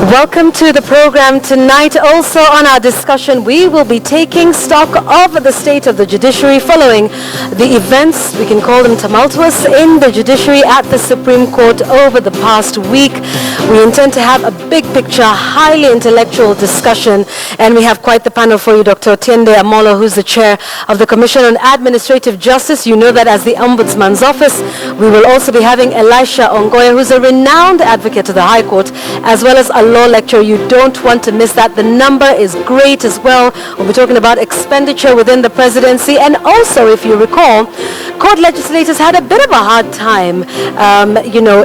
Welcome to the program tonight. Also on our discussion, we will be taking stock of the state of the judiciary following the events, we can call them tumultuous, in the judiciary at the Supreme Court over the past week. We intend to have a big picture, highly intellectual discussion, and we have quite the panel for you. Dr. Otiende Amolo, who's the chair of the Commission on Administrative Justice. You know that as the Ombudsman's Office. We will also be having Elisha Ongoya, who's a renowned advocate to the High Court, as well as a law lecture. You don't want to miss that. The number is great as well. We'll be talking about expenditure within the presidency, and also, if you recall, court legislators had a bit of a hard time,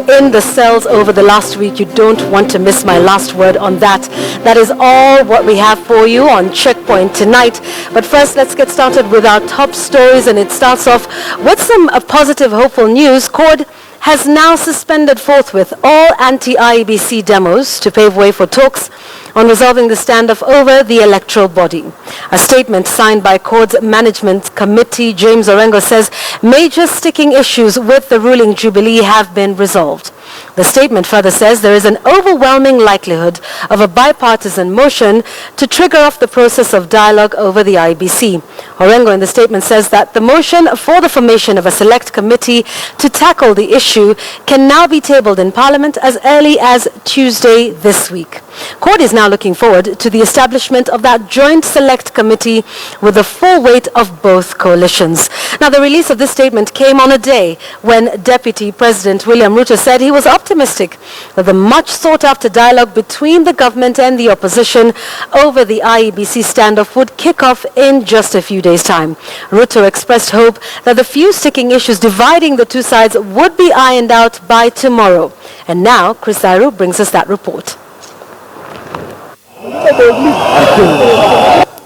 in the cells over the last week. You don't want to miss my last word on that. That is all what we have for you on Checkpoint tonight. But first, let's get started with our top stories, and it starts off with some positive, hopeful news. Court has now suspended forthwith all anti-IEBC demos to pave way for talks on resolving the standoff over the electoral body. A statement signed by Court's Management Committee, James Orengo, says major sticking issues with the ruling Jubilee have been resolved. The statement further says there is an overwhelming likelihood of a bipartisan motion to trigger off the process of dialogue over the IEBC. Orengo in the statement says that the motion for the formation of a select committee to tackle the issue can now be tabled in Parliament as early as Tuesday this week. Court is now looking forward to the establishment of that joint select committee with the full weight of both coalitions. Now, the release of this statement came on a day when Deputy President William Ruto said he was optimistic that the much sought-after dialogue between the government and the opposition over the IEBC standoff would kick off in just a few days' time. Ruto expressed hope that the few sticking issues dividing the two sides would be ironed out by tomorrow. And now, Chris Zairu brings us that report.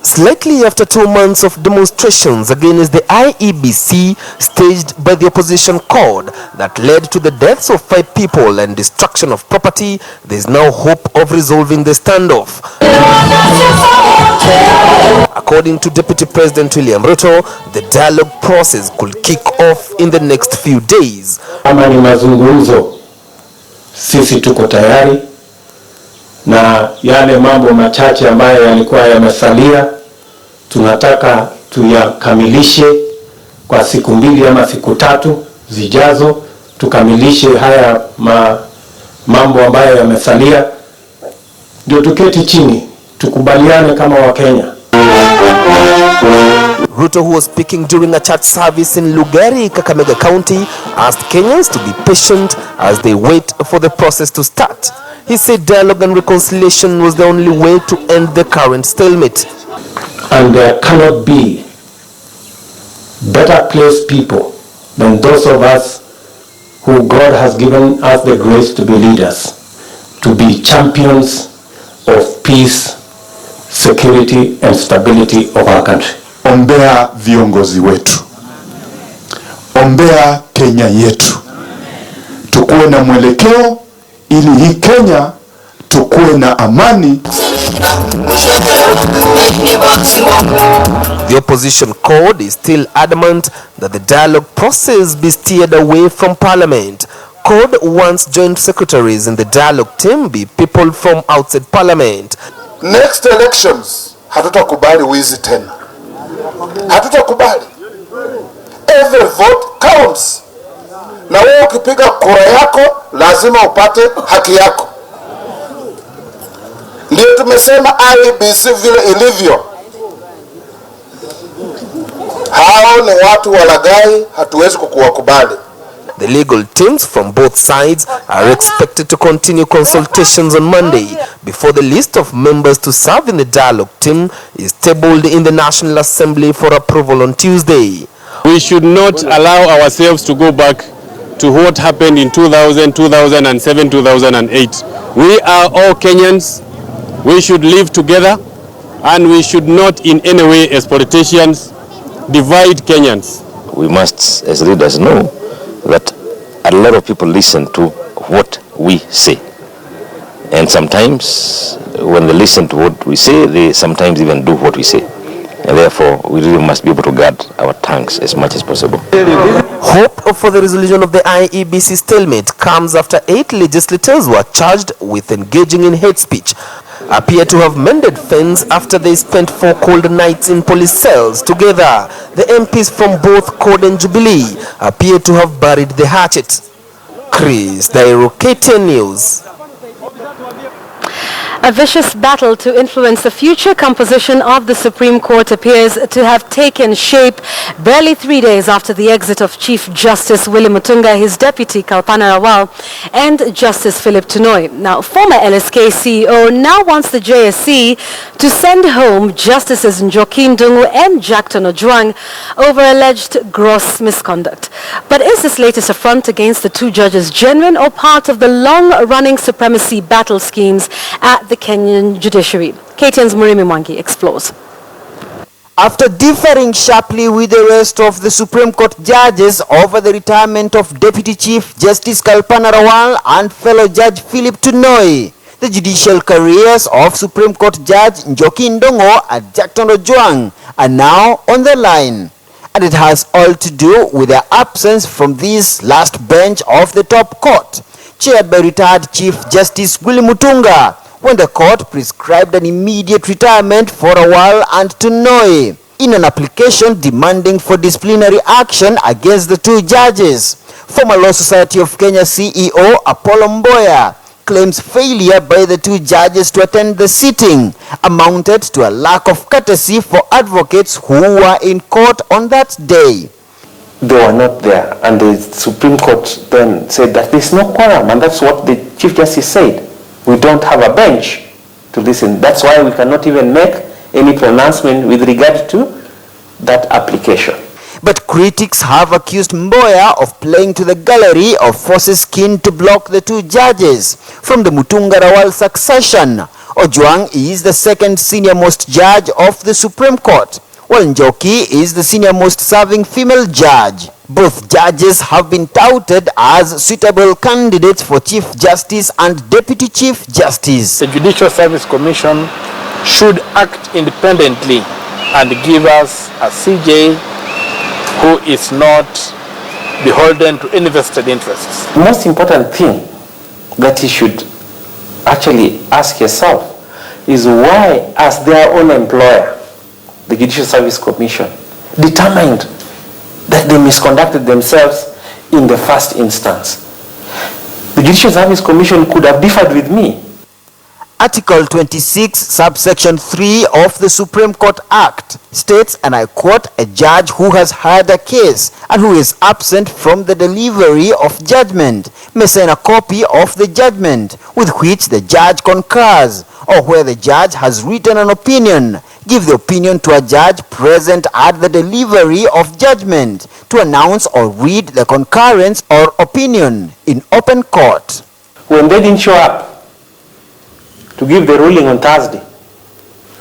Slightly after 2 months of demonstrations against the IEBC staged by the opposition court that led to the deaths of 5 people and destruction of property, there is now hope of resolving the standoff. According to Deputy President William Ruto, the dialogue process could kick off in the next few days. Kama ni mazungumzo, sisi tuko tayari, na yale mambo machache ambayo yalikuwa yamesalia tunataka tuyakamilishe kwa siku 2 ama siku 3 zijazo. Tukamilishe haya mambo ambayo yamesalia, ndio tuketi chini tukubaliane kama Wakenya. Ruto, who was speaking during a church service in Lugari, Kakamega County, asked Kenyans to be patient as they wait for the process to start. He said dialogue and reconciliation was the only way to end the current stalemate. And there cannot be better placed people than those of us who God has given us the grace to be leaders, to be champions of peace, security and stability of our country. Ombea viongozi wetu. Ombea Kenya yetu. Tukuwe na mwelekeo ili hii Kenya tukuwe na amani. The opposition court is still adamant that the dialogue process be steered away from Parliament. Court wants joint secretaries in the dialogue team be people from outside Parliament. Next elections hatutakubali wizi tena. Hatutakubali. Every vote counts. Na wewe ukipiga kura yako lazima upate haki yako. Ndio tumesema IEBC vile ilivyo. Hao ni watu walaghai, hatuwezi kuwakubali. The legal teams from both sides are expected to continue consultations on Monday before the list of members to serve in the dialogue team is tabled in the National Assembly for approval on Tuesday. We should not allow ourselves to go back to what happened in 2000, 2007, 2008. We are all Kenyans. We should live together, and we should not in any way as politicians divide Kenyans. We must, as leaders, know that a lot of people listen to what we say. And sometimes when they listen to what we say, they sometimes even do what we say. And therefore, we really must be able to guard our tongues as much as possible. Hope for the resolution of the IEBC stalemate comes after 8 legislators were charged with engaging in hate speech, appear to have mended fence after they spent 4 cold nights in police cells together. The MPs from both CORD and Jubilee appear to have buried the hatchet. Chris Dairo, KTN News. A vicious battle to influence the future composition of the Supreme Court appears to have taken shape barely 3 days after the exit of Chief Justice Willie Mutunga, his deputy Kalpana Rawal, and Justice Philip Tunoi. Now, former LSK CEO now wants the JSC to send home Justices Njoki Ndung'u and Jackton Ojwang over alleged gross misconduct. But is this latest affront against the two judges genuine or part of the long-running supremacy battle schemes at the Kenyan judiciary? KTN's Murimi Mwangi explores. After differing sharply with the rest of the Supreme Court judges over the retirement of Deputy Chief Justice Kalpana Rawal and fellow Judge Philip Tunoi, the judicial careers of Supreme Court Judge Njoki Ndung'u and Jackton Ojwang are now on the line. And it has all to do with their absence from this last bench of the top court, chaired by retired Chief Justice Willie Mutunga, when the court prescribed an immediate retirement for Rawal and Tunoi in an application demanding for disciplinary action against the two judges. Former Law Society of Kenya CEO Apollo Mboya claims failure by the two judges to attend the sitting amounted to a lack of courtesy for advocates who were in court on that day. They were not there, and the Supreme Court then said that there's no quorum, and that's what the Chief Justice said. We don't have a bench to listen. That's why we cannot even make any pronouncement with regard to that application. But critics have accused Mboya of playing to the gallery of forces keen to block the two judges from the Mutunga-Rawal succession. Ojwang is the second senior-most judge of the Supreme Court, while Njoki is the senior-most serving female judge. Both judges have been touted as suitable candidates for Chief Justice and Deputy Chief Justice. The Judicial Service Commission should act independently and give us a CJ who is not beholden to any vested interests. The most important thing that you should actually ask yourself is why, as their own employer, the Judicial Service Commission determined that they misconducted themselves in the first instance. The Judicial Service Commission could have differed with me. Article 26, subsection 3 of the Supreme Court Act states, and I quote, a judge who has heard a case and who is absent from the delivery of judgment may sign a copy of the judgment with which the judge concurs, or where the judge has written an opinion, give the opinion to a judge present at the delivery of judgment to announce or read the concurrence or opinion in open court. When they didn't show up to give the ruling on Thursday,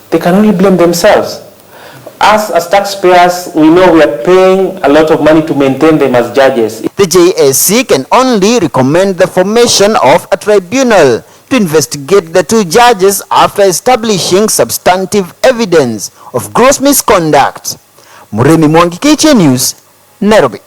they can only blame themselves. Us as taxpayers, we know we are paying a lot of money to maintain them as judges. The JSC can only recommend the formation of a tribunal to investigate the two judges after establishing substantive evidence of gross misconduct. Murimi Mwangi, KTN News, Nairobi.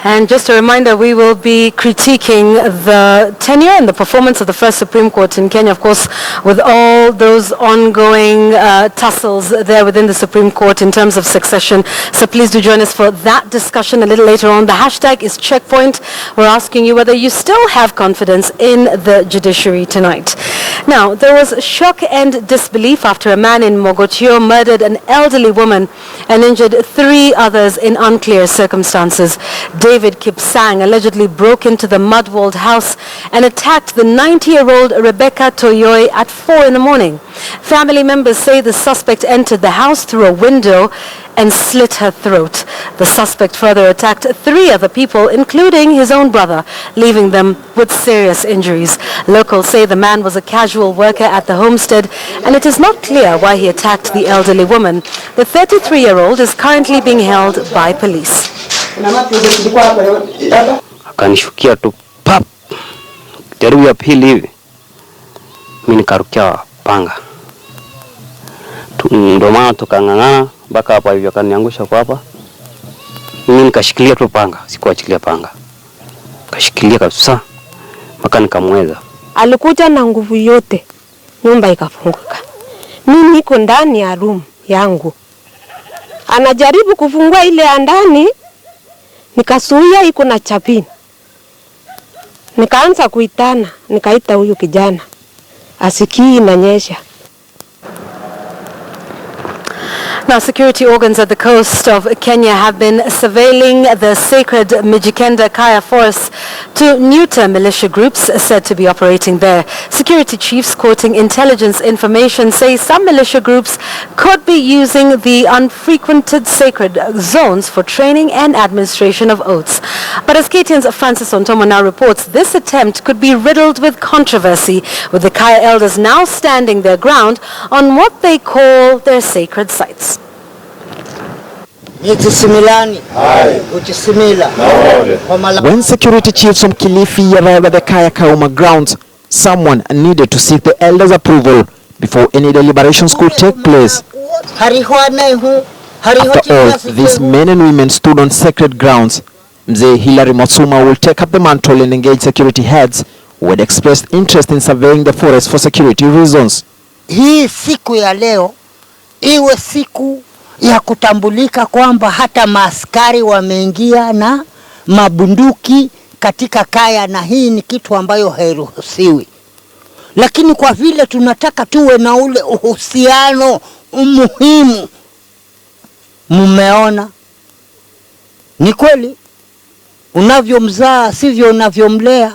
And just a reminder, we will be critiquing the tenure and the performance of the first Supreme Court in Kenya, of course, with all those ongoing tussles there within the Supreme Court in terms of succession. So please do join us for that discussion a little later on. The hashtag is Checkpoint. We're asking you whether you still have confidence in the judiciary tonight. Now, there was shock and disbelief after a man in Mogotio murdered an elderly woman and injured 3 others in unclear circumstances. David Kipsang allegedly broke into the mud-walled house and attacked the 90-year-old Rebecca Toyoy at 4 in the morning. Family members say the suspect entered the house through a window and slit her throat. The suspect further attacked 3 other people, including his own brother, leaving them with serious injuries. Locals say the man was a casual worker at the homestead, and it is not clear why he attacked the elderly woman. The 33-year-old is currently being held by police. Akanishukia tu pap, jaribu ya pili hivi, mimi nikarukia panga, Ndio maana tukang'ang'ana mpaka hapa hivyo, akaniangusha kwa hapa. Mimi nikashikilia tu panga, sikuachilia panga. Kashikilia kabisa mpaka nikamweza. Alikuja na nguvu yote, nyumba ikafunguka. Mimi niko ndani ya room yangu, anajaribu kufungua ile ya ndani, nikasuia iko na chapini. Nikaanza kuitana, nikaita huyu kijana, asikii inanyesha. Now, security organs at the coast of Kenya have been surveilling the sacred Mijikenda Kaya forest to neuter militia groups said to be operating there. Security chiefs quoting intelligence information say some militia groups could be using the unfrequented sacred zones for training and administration of oaths. But as KTN's Francis Ontomo now reports, this attempt could be riddled with controversy, with the Kaya elders now standing their ground on what they call their sacred sites. When security chiefs from Kilifi arrived at the Kaya Kauma grounds, someone needed to seek the elders' approval before any deliberations could take place. After all, these men and women stood on sacred grounds. Mzee Hilary Motsuma will take up the mantle and engage security heads who had expressed interest in surveying the forest for security reasons. Hii siku ya leo iwe siku ya kutambulika kwamba hata maaskari wameingia na mabunduki katika Kaya, na hii ni kitu ambayo hairuhusiwi. Lakini kwa vile tunataka tuwe na ule uhusiano muhimu, mmeona ni kweli unavyomzaa sivyo unavyomlea.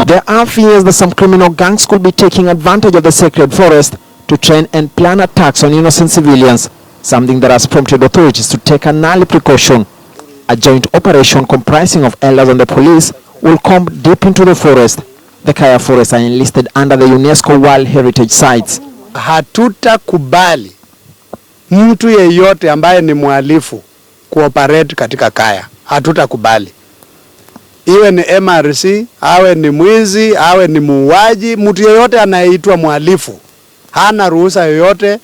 There are fears that some criminal gangs could be taking advantage of the sacred forest to train and plan attacks on innocent civilians, something that has prompted authorities to take an early precaution. A joint operation comprising of elders and the police will come deep into the forest. The Kaya forests are enlisted under the UNESCO World Heritage Sites. Hatutakubali mtu yeyote ambaye ni mhalifu kuoperate katika Kaya. Hatutakubali. Iwe ni MRC, awe ni mwizi, awe ni muuaji, mtu yeyote anayeitwa mhalifu hana ruhusa yoyote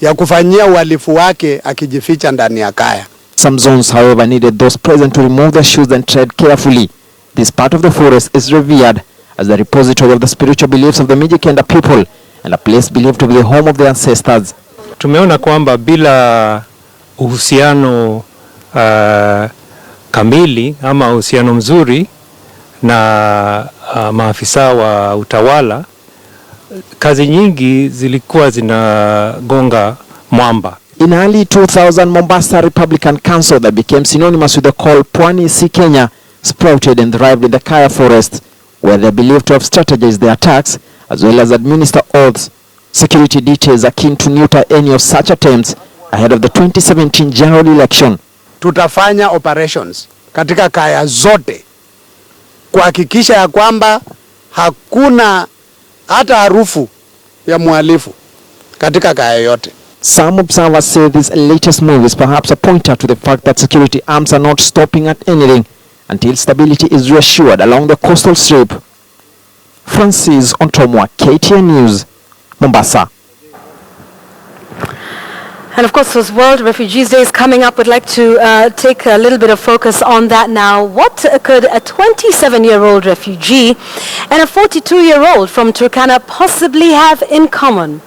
ya kufanyia uhalifu wake akijificha ndani ya Kaya. Some zones, however, needed those present to remove their shoes and tread carefully. This part of the forest is revered as the repository of the spiritual beliefs of the Mijikenda people and a place believed to be the home of their ancestors. Tumeona kwamba bila uhusiano kamili ama uhusiano mzuri na maafisa wa utawala, kazi nyingi zilikuwa zinagonga mwamba. In early 2000, Mombasa Republican Council, that became synonymous with the call Pwani Si Kenya, sprouted and thrived in the Kaya forest, where they are believed to have strategized their attacks as well as administer oaths. Security details are keen to neuter any of such attempts ahead of the 2017 general election. Tutafanya operations katika Kaya zote kuhakikisha ya kwamba hakuna hata harufu ya mhalifu katika Kaya yote. Some observers say this latest move is perhaps a pointer to the fact that security arms are not stopping at anything until stability is reassured along the coastal strip. Francis Ontomwa, KTN News, Mombasa. And of course, with World Refugees Day is coming up, we'd like to take a little bit of focus on that now. What could a 27-year-old refugee and a 42-year-old from Turkana possibly have in common?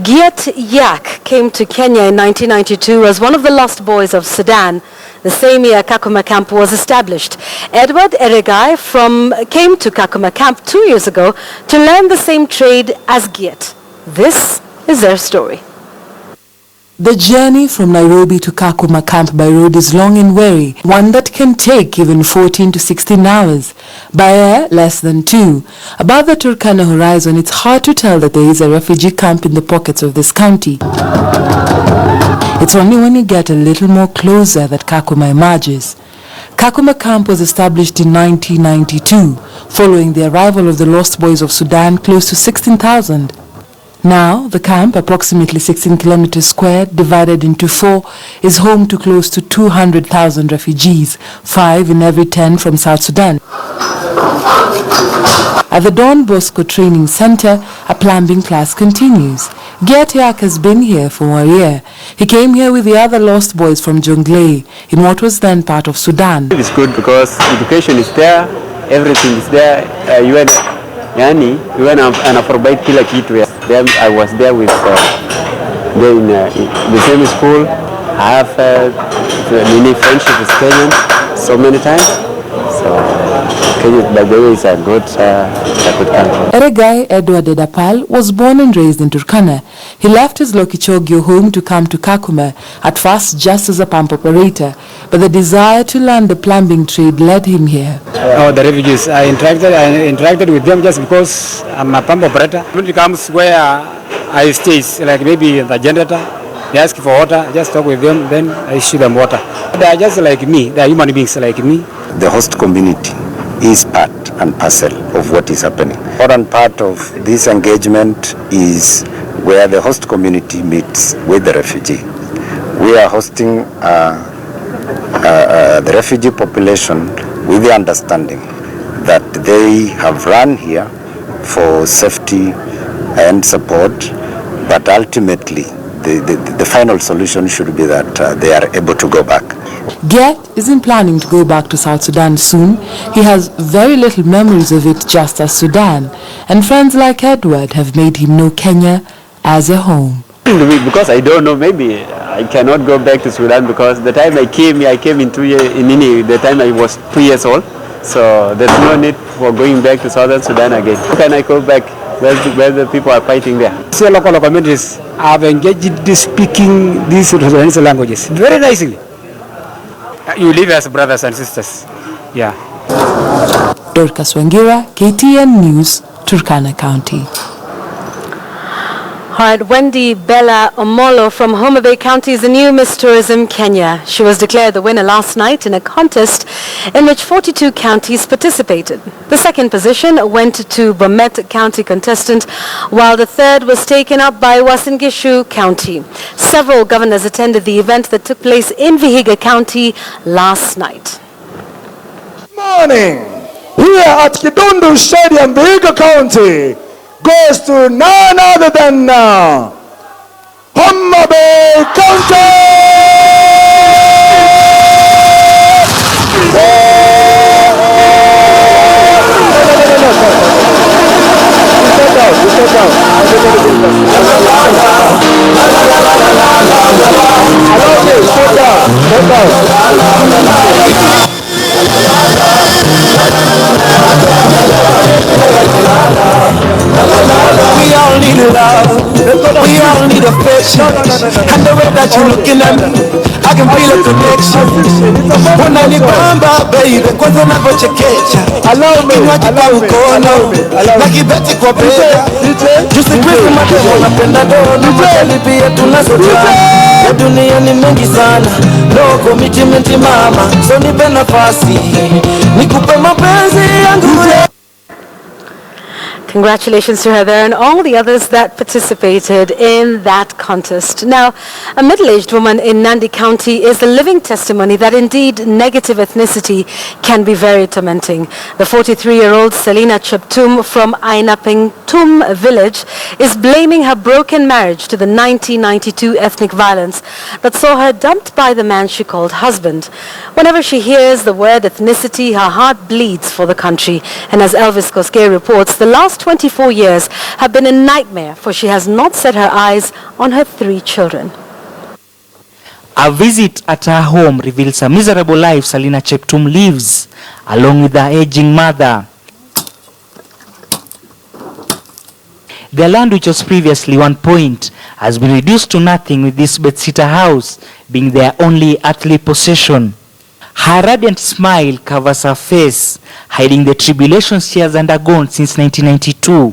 Giat Yak came to Kenya in 1992 as one of the lost boys of Sudan. The same year Kakuma Camp was established. Edward Eregai came to Kakuma Camp 2 years ago to learn the same trade as Giat. This is their story. The journey from Nairobi to Kakuma Camp by road is long and weary, one that can take even 14 to 16 hours. By air, less than 2. Above the Turkana horizon, it's hard to tell that there is a refugee camp in the pockets of this county. It's only when you get a little more closer that Kakuma emerges. Kakuma Camp was established in 1992, following the arrival of the lost boys of Sudan, close to 16,000. Now, the camp, approximately 16 kilometers squared, divided into 4, is home to close to 200,000 refugees, 5 in every 10 from South Sudan. At the Don Bosco Training Center, a plumbing class continues. Giatiak has been here for a year. He came here with the other lost boys from Jonglei, in what was then part of Sudan. It's good because education is there, everything is there. You provide kila kitu. I was there with in the same school. I have many friendships with Kenyans so many times. So Kenya, by the way, is a good country. Eregai Edward Edapal was born and raised in Turkana. He left his Lokichogio home to come to Kakuma, at first just as a pump operator, but the desire to learn the plumbing trade led him here. The refugees, I interacted with them just because I'm a pump operator. When it comes where I stay, like maybe the generator, they ask for water, I just talk with them, then I issue them water. They are just like me, they are human beings like me. The host community is part and parcel of what is happening. Important part of this engagement is where the host community meets with the refugee. We are hosting the refugee population with the understanding that they have run here for safety and support, but ultimately the final solution should be that they are able to go back. Get isn't planning to go back to South Sudan soon. He has very little memories of it just as Sudan, and friends like Edward have made him know Kenya as a home. Because I don't know, maybe I cannot go back to Sudan because the time I came in the time I was 2 years old. So there's no need for going back to Southern Sudan again. How can I go back where the people are fighting there? So local communities have engaged in speaking these languages very nicely. You live as brothers and sisters. Yeah. Dorcas Wangira, KTN News, Turkana County. All right, Wendy Bella Omolo from Homa Bay County is the new Miss Tourism Kenya. She was declared the winner last night in a contest in which 42 counties participated. The second position went to Bomet County contestant, while the third was taken up by Uasin Gishu County. Several governors attended the event that took place in Vihiga County last night. Morning. Here at Kidundu Stadium, Vihiga County, goes to none other than Homa Bay County! We all need love, we all need affection, and the way that you're looking at me, I can feel a connection. Unanibamba baby, kwanza unavyochekecha, kinywaji kwa mkono, na kibeti kwa bega, jusikrifu mademo napenda dono, matali pia tunasota, ya dunia ni mengi sana, no commitment mama, so nipe nafasi, nikupe mapenzi yangu. Congratulations to her there and all the others that participated in that contest. Now, a middle-aged woman in Nandi County is a living testimony that indeed negative ethnicity can be very tormenting. The 43-year-old Selina Cheptum from Ainapengtum village is blaming her broken marriage to the 1992 ethnic violence that saw her dumped by the man she called husband. Whenever she hears the word ethnicity, her heart bleeds for the country. And as Elvis Koskei reports, the last 24 years have been a nightmare, for she has not set her eyes on her 3 children. A visit at her home reveals a miserable life Selina Cheptum lives, along with her aging mother. Their land, which was previously 1 point, has been reduced to nothing, with this bedsitter house being their only earthly possession. Her radiant smile covers her face, hiding the tribulations she has undergone since 1992.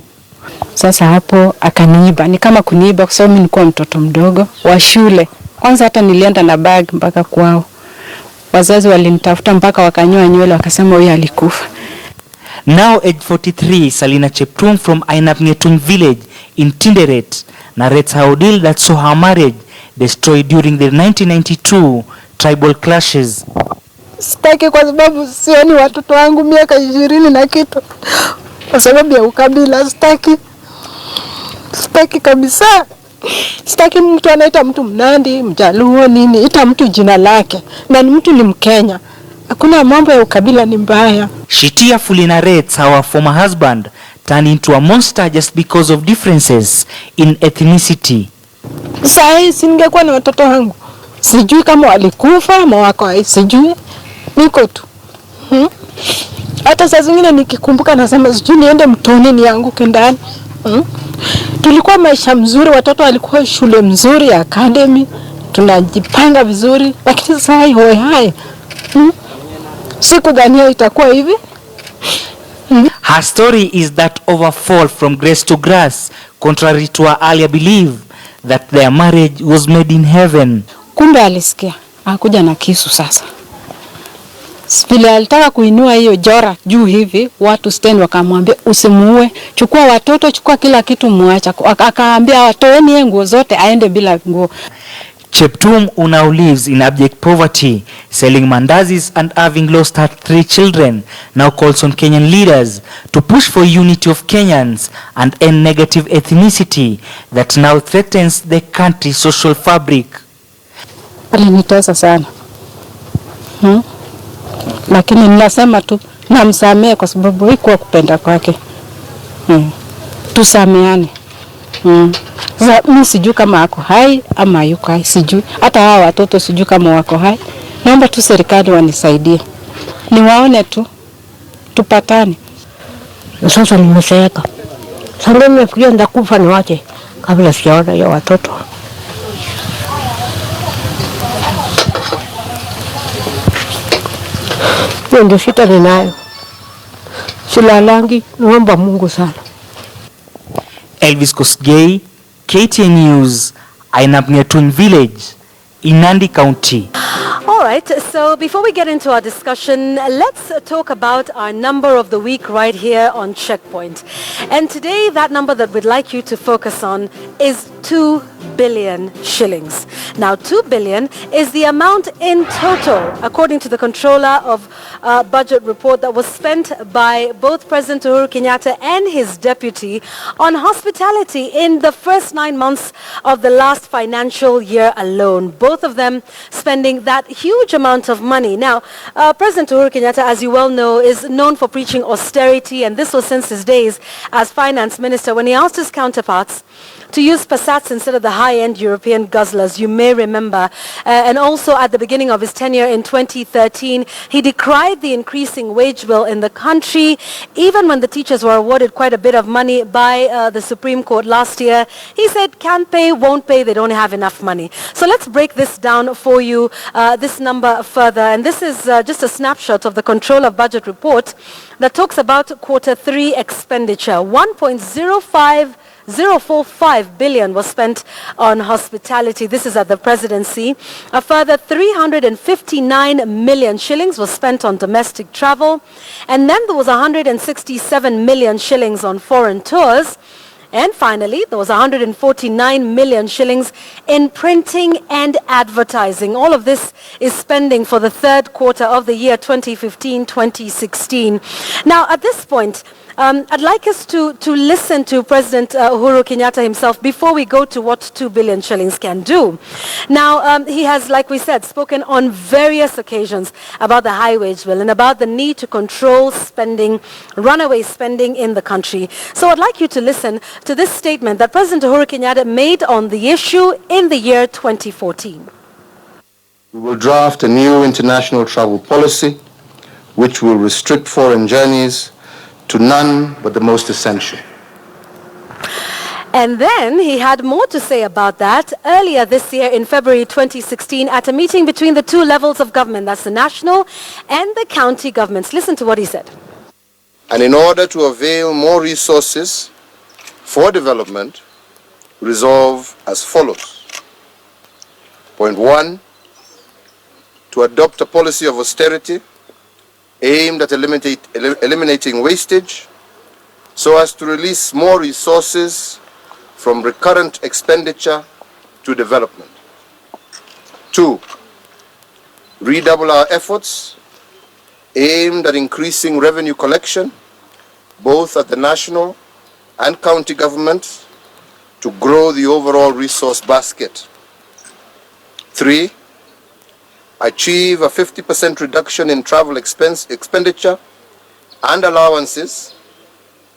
Sasa hapo akaniiba, ni kama kuniiba kwa sababu mimi nilikuwa mtoto mdogo wa shule. Kwanza hata nilienda na bag mpaka kwao. Wazazi walinitafuta mpaka wakanyoa nywele, wakasema huyu alikufa. Now aged 43, Selina Cheptum from Ainapengtum village in Tinderet narrates her ordeal that saw her marriage destroyed during the 1992 tribal clashes. Sitaki kwa sababu sioni watoto wangu miaka 20 na kitu. Kwa sababu ya ukabila sitaki. Sitaki kabisa. Sitaki mtu anaita mtu Mnandi, Mjaluo nini, ita mtu jina lake. Na ni mtu ni Mkenya. Hakuna mambo ya ukabila, ni mbaya. She tearfully narrates how her former husband turned into a monster just because of differences in ethnicity. Sasa singekuwa na watoto wangu. Sijui kama walikufa ama wako hai, sijui. Niko tu. Hata saa zingine nikikumbuka nasema sijui niende mtoni nianguke ndani. Tulikuwa maisha mzuri, watoto walikuwa shule mzuri ya academy, tunajipanga vizuri, lakini sasa hai. Sikudhania itakuwa hivi. Her story is that of a fall from grace to grace, contrary to her earlier belief that their marriage was made in heaven. Kumbe alisikia, akuja na kisu sasa. Vile alitaka kuinua hiyo jora juu hivi, watu stand wakamwambia usimuue, chukua watoto, chukua kila kitu muacha. Akaambia watoeni nguo zote aende bila nguo. Cheptum now lives in abject poverty, selling mandazis and having lost her 3 children, now calls on Kenyan leaders to push for unity of Kenyans and end negative ethnicity that now threatens the country's social fabric. Alinitesa sana. Lakini ninasema tu namsamehe kwa sababu haikuwa kupenda kwake. Tusameane. Sasa mimi sijui kama ako hai ama yuko hai, sijui. Hata hawa watoto sijui kama wako hai. Naomba tu serikali wanisaidie. Niwaone tu. Tupatane. Sasa nimeseeka. Sasa nimefikiria nitakufa niwache kabla sijaona ya watoto. Ndio shida ninayo. Silalangi, naomba Mungu sana. Elvis Kosgei, KTN News, Ainabniatun Village, in Nandi County. All right, so before we get into our discussion, let's talk about our number of the week right here on Checkpoint. And today, that number that we'd like you to focus on is 2 billion shillings. Now, 2 billion is the amount in total, according to the controller of budget report, that was spent by both President Uhuru Kenyatta and his deputy on hospitality in the first 9 months of the last financial year alone. Both of them spending that huge amount of money. Now, President Uhuru Kenyatta, as you well know, is known for preaching austerity, and this was since his days as finance minister when he asked his counterparts to use Passats instead of the high-end European guzzlers, you may remember. And also at the beginning of his tenure in 2013, he decried the increasing wage bill in the country. Even when the teachers were awarded quite a bit of money by the Supreme Court last year, he said can't pay, won't pay, they don't have enough money. So let's break this down for you, this number further. And this is just a snapshot of the Controller of Budget report that talks about Q3 expenditure. 1.045 billion was spent on hospitality. This is at the presidency. A further 359 million shillings was spent on domestic travel. And then there was 167 million shillings on foreign tours. And finally, there was 149 million shillings in printing and advertising. All of this is spending for the third quarter of the year 2015-2016. Now, at this point, I'd like us to listen to President Uhuru Kenyatta himself before we go to what 2 billion shillings can do. Now, he has, like we said, spoken on various occasions about the high wage bill and about the need to control spending, runaway spending in the country. So I'd like you to listen to this statement that President Uhuru Kenyatta made on the issue in the year 2014. We will draft a new international travel policy which will restrict foreign journeys to none but the most essential. And then he had more to say about that earlier this year in February 2016 at a meeting between the two levels of government, that's the national and the county governments. Listen to what he said. And in order to avail more resources for development, resolve as follows. Point 1, to adopt a policy of austerity aimed at eliminating wastage so as to release more resources from recurrent expenditure to development. 2, redouble our efforts aimed at increasing revenue collection, both at the national and county governments, to grow the overall resource basket. 3, achieve a 50% reduction in travel expenditure and allowances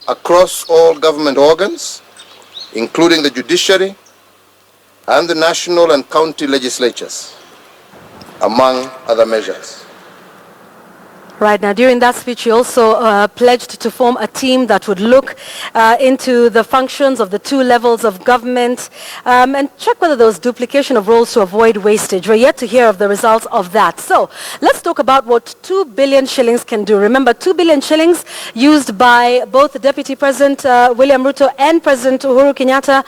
across all government organs, including the judiciary and the national and county legislatures, among other measures. Right. Now, during that speech, he also pledged to form a team that would look into the functions of the 2 levels of government and check whether there was duplication of roles to avoid wastage. We're yet to hear of the results of that. So let's talk about what 2 billion shillings can do. Remember, 2 billion shillings used by both Deputy President William Ruto and President Uhuru Kenyatta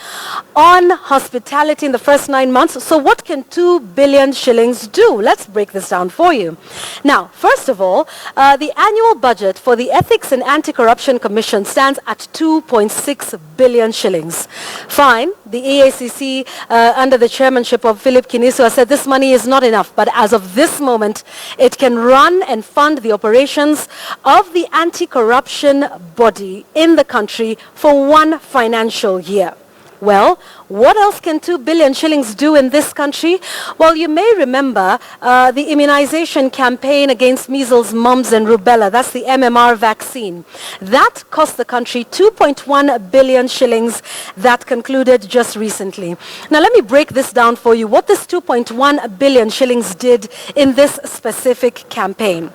on hospitality in the first 9 months. So what can 2 billion shillings do? Let's break this down for you. Now, first of all, the annual budget for the Ethics and Anti-Corruption Commission stands at 2.6 billion shillings. Fine, the EACC under the chairmanship of Philip Kiniso has said this money is not enough, but as of this moment, it can run and fund the operations of the anti-corruption body in the country for 1 financial year. Well, what else can 2 billion shillings do in this country? Well, you may remember the immunization campaign against measles, mumps and rubella. That's the MMR vaccine. That cost the country 2.1 billion shillings that concluded just recently. Now, let me break this down for you, what this 2.1 billion shillings did in this specific campaign.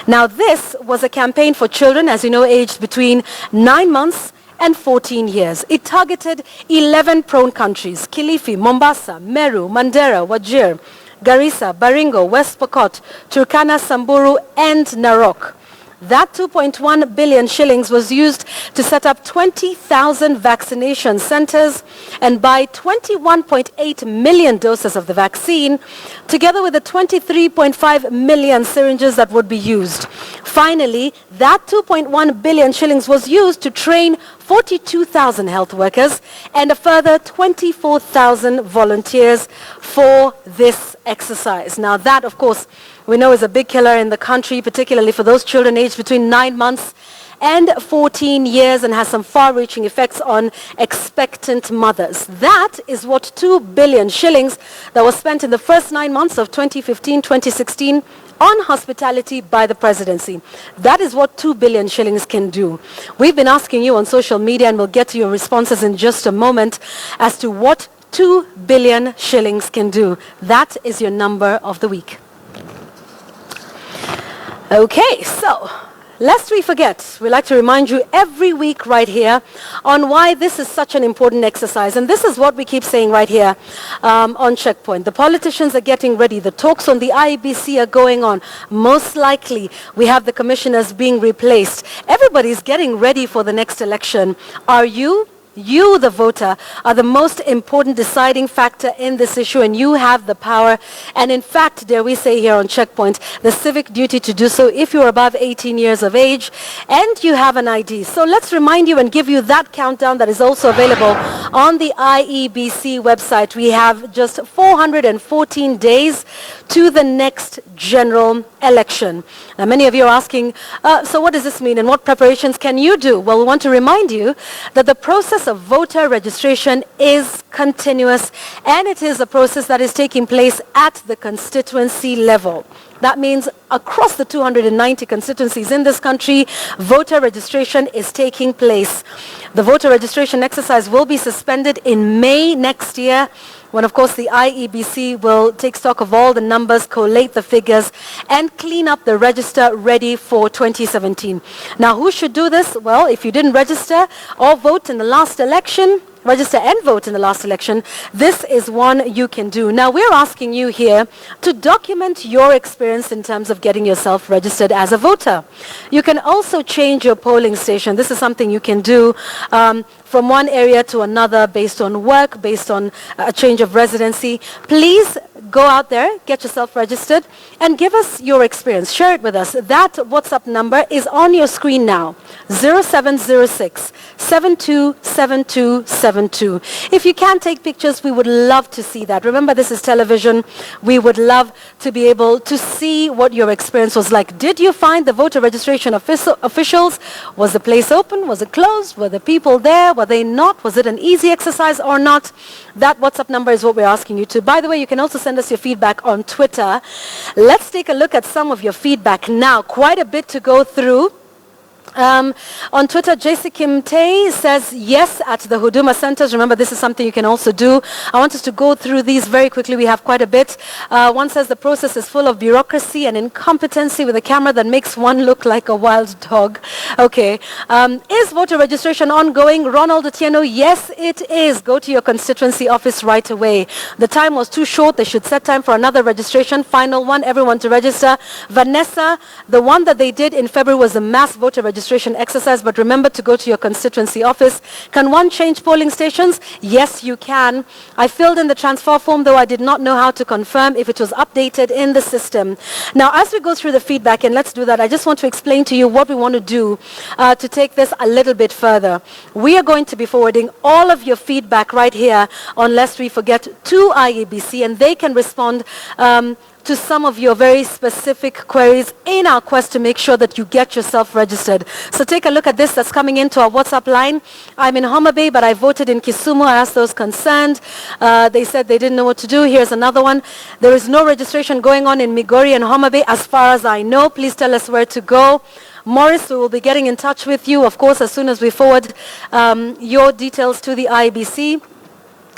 Now, this was a campaign for children, as you know, aged between 9 months and 14 years. It targeted 11 prone countries: Kilifi, Mombasa, Meru, Mandera, Wajir, Garissa, Baringo, West Pokot, Turkana, Samburu, and Narok. That 2.1 billion shillings was used to set up 20,000 vaccination centers and buy 21.8 million doses of the vaccine, together with the 23.5 million syringes that would be used. Finally, that 2.1 billion shillings was used to train 42,000 health workers and a further 24,000 volunteers for this exercise. Now that, of course, we know is a big killer in the country, particularly for those children aged between 9 months and 14 years, and has some far-reaching effects on expectant mothers. That is what 2 billion shillings that was spent in the first 9 months of 2015-2016 on hospitality by the presidency. That is what 2 billion shillings can do. We've been asking you on social media, and we'll get to your responses in just a moment, as to what 2 billion shillings can do. That is your number of the week. Okay, so lest we forget, we like to remind you every week right here on why this is such an important exercise. And this is what we keep saying right here on Checkpoint. The politicians are getting ready. The talks on the IEBC are going on. Most likely, we have the commissioners being replaced. Everybody's getting ready for the next election. Are you? You, the voter, are the most important deciding factor in this issue, and you have the power. And in fact, dare we say here on Checkpoint, the civic duty to do so if you're above 18 years of age and you have an ID. So let's remind you and give you that countdown that is also available on the IEBC website. We have just 414 days to the next general election. Now, many of you are asking, so what does this mean and what preparations can you do? Well, we want to remind you that the process of voter registration is continuous, and it is a process that is taking place at the constituency level. That means across the 290 constituencies in this country, voter registration is taking place. The voter registration exercise will be suspended in May next year, when, of course, the IEBC will take stock of all the numbers, collate the figures, and clean up the register ready for 2017. Now, who should do this? Well, if you didn't register or vote in the last election, register and vote in the last election, this is one you can do. Now, we're asking you here to document your experience in terms of getting yourself registered as a voter. You can also change your polling station. This is something you can do from one area to another based on work, based on a change of residency. Please go out there, get yourself registered, and give us your experience. Share it with us. That WhatsApp number is on your screen now, 0706 727272. If you can take pictures, we would love to see that. Remember, this is television. We would love to be able to see what your experience was like. Did you find the voter registration officials? Was the place open? Was it closed? Were the people there? Were they not? Was it an easy exercise or not? That WhatsApp number is what we're asking you to. By the way, you can also send us your feedback on Twitter. Let's take a look at some of your feedback now. Quite a bit to go through. On Twitter, JC Kim Tay says yes at the Huduma centers. Remember, this is something you can also do. I want us to go through these very quickly. We have quite a bit. One says the process is full of bureaucracy and incompetency with a camera that makes one look like a wild dog. Okay. Is voter registration ongoing? Ronald Otieno, yes, it is. Go to your constituency office right away. The time was too short. They should set time for another registration. Final one, everyone to register. Vanessa, the one that they did in February was a mass voter registration exercise, but remember to go to your constituency office. Can one change polling stations? Yes, you can. I filled in the transfer form, though I did not know how to confirm if it was updated in the system. Now, as we go through the feedback, and let's do that, I just want to explain to you what we want to do to take this a little bit further. We are going to be forwarding all of your feedback right here on Lest We Forget to IEBC, and they can respond to some of your very specific queries in our quest to make sure that you get yourself registered. So take a look at this that's coming into our WhatsApp line. I'm in Homa Bay, but I voted in Kisumu. I asked those concerned. They said they didn't know what to do. Here's another one. There is no registration going on in Migori and Homa Bay as far as I know. Please tell us where to go. Morris, we will be getting in touch with you, of course, as soon as we forward your details to the IBC.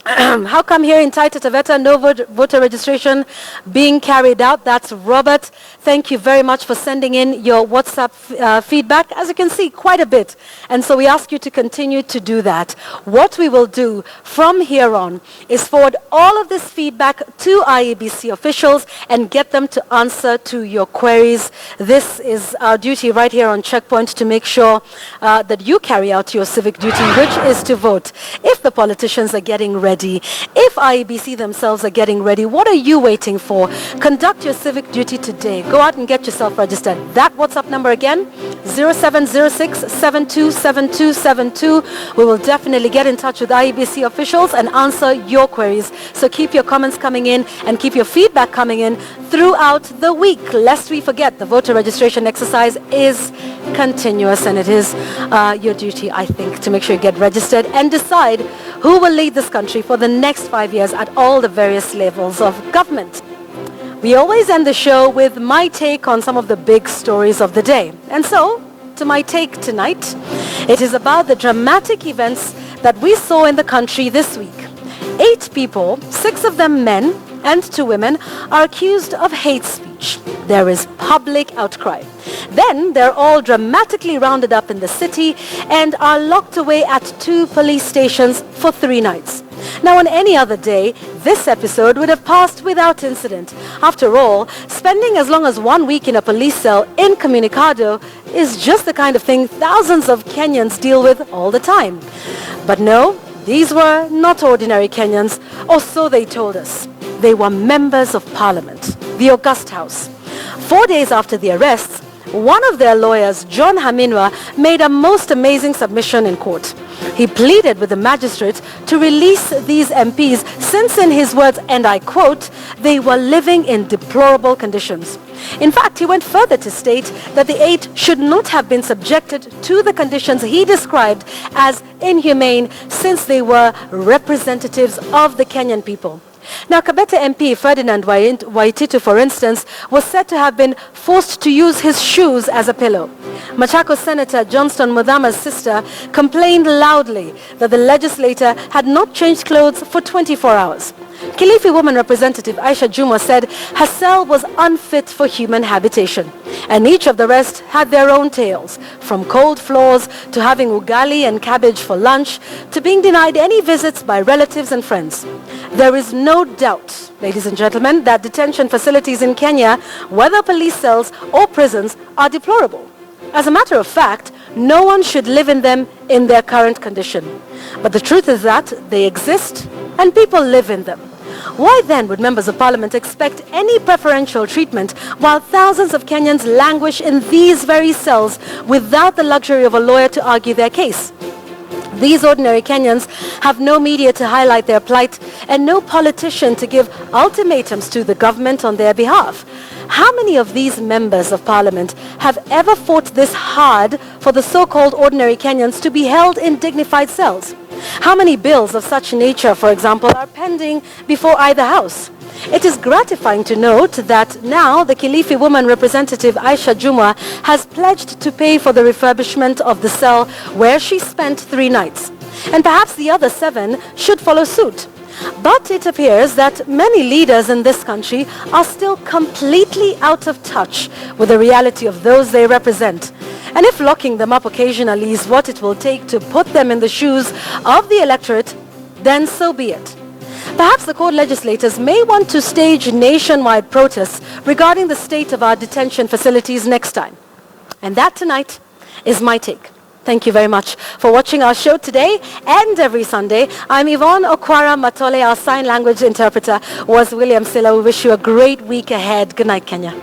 How come here in Taita Taveta no voter registration being carried out? That's Robert. Thank you very much for sending in your WhatsApp feedback. As you can see, quite a bit. And so we ask you to continue to do that. What we will do from here on is forward all of this feedback to IEBC officials and get them to answer to your queries. This is our duty right here on Checkpoint to make sure that you carry out your civic duty, which is to vote. If the politicians are getting ready, if IEBC themselves are getting ready, what are you waiting for? Conduct your civic duty today. Go out and get yourself registered. That WhatsApp number again, 0706 727272. We will definitely get in touch with IEBC officials and answer your queries. So keep your comments coming in and keep your feedback coming in throughout the week. Lest we forget, the voter registration exercise is continuous, and it is your duty, I think, to make sure you get registered and decide who will lead this country for the next 5 years at all the various levels of government. We always end the show with my take on some of the big stories of the day. And so, to my take tonight, it is about the dramatic events that we saw in the country this week. 8 people, 6 of them men and 2 women, are accused of hate speech. There is public outcry. Then they're all dramatically rounded up in the city and are locked away at 2 police stations for 3 nights. Now, on any other day, this episode would have passed without incident. After all, spending as long as 1 week in a police cell in Comunicado is just the kind of thing thousands of Kenyans deal with all the time. But no, these were not ordinary Kenyans, or so they told us. They were members of parliament, the August House. 4 days after the arrests, one of their lawyers, John Haminwa, made a most amazing submission in court. He pleaded with the magistrate to release these MPs since, in his words, and I quote, they were living in deplorable conditions. In fact, he went further to state that the 8 should not have been subjected to the conditions he described as inhumane since they were representatives of the Kenyan people. Now, Kabete MP Ferdinand Waititu, for instance, was said to have been forced to use his shoes as a pillow. Machakos Senator Johnston Muthama's sister complained loudly that the legislator had not changed clothes for 24 hours. Kilifi woman representative Aisha Juma said her cell was unfit for human habitation, and each of the rest had their own tales, from cold floors to having ugali and cabbage for lunch to being denied any visits by relatives and friends. There is no doubt, ladies and gentlemen, that detention facilities in Kenya, whether police cells or prisons, are deplorable. As a matter of fact, no one should live in them in their current condition. But the truth is that they exist and people live in them. Why then would members of parliament expect any preferential treatment while thousands of Kenyans languish in these very cells without the luxury of a lawyer to argue their case? These ordinary Kenyans have no media to highlight their plight and no politician to give ultimatums to the government on their behalf. How many of these members of parliament have ever fought this hard for the so-called ordinary Kenyans to be held in dignified cells? How many bills of such nature, for example, are pending before either house? It is gratifying to note that now the Kilifi woman representative Aisha Jumwa has pledged to pay for the refurbishment of the cell where she spent 3 nights. And perhaps the other 7 should follow suit. But it appears that many leaders in this country are still completely out of touch with the reality of those they represent. And if locking them up occasionally is what it will take to put them in the shoes of the electorate, then so be it. Perhaps the court legislators may want to stage nationwide protests regarding the state of our detention facilities next time. And that tonight is my take. Thank you very much for watching our show today and every Sunday. I'm Yvonne Okwara Matole. Our sign language interpreter was William Silla. We wish you a great week ahead. Good night, Kenya.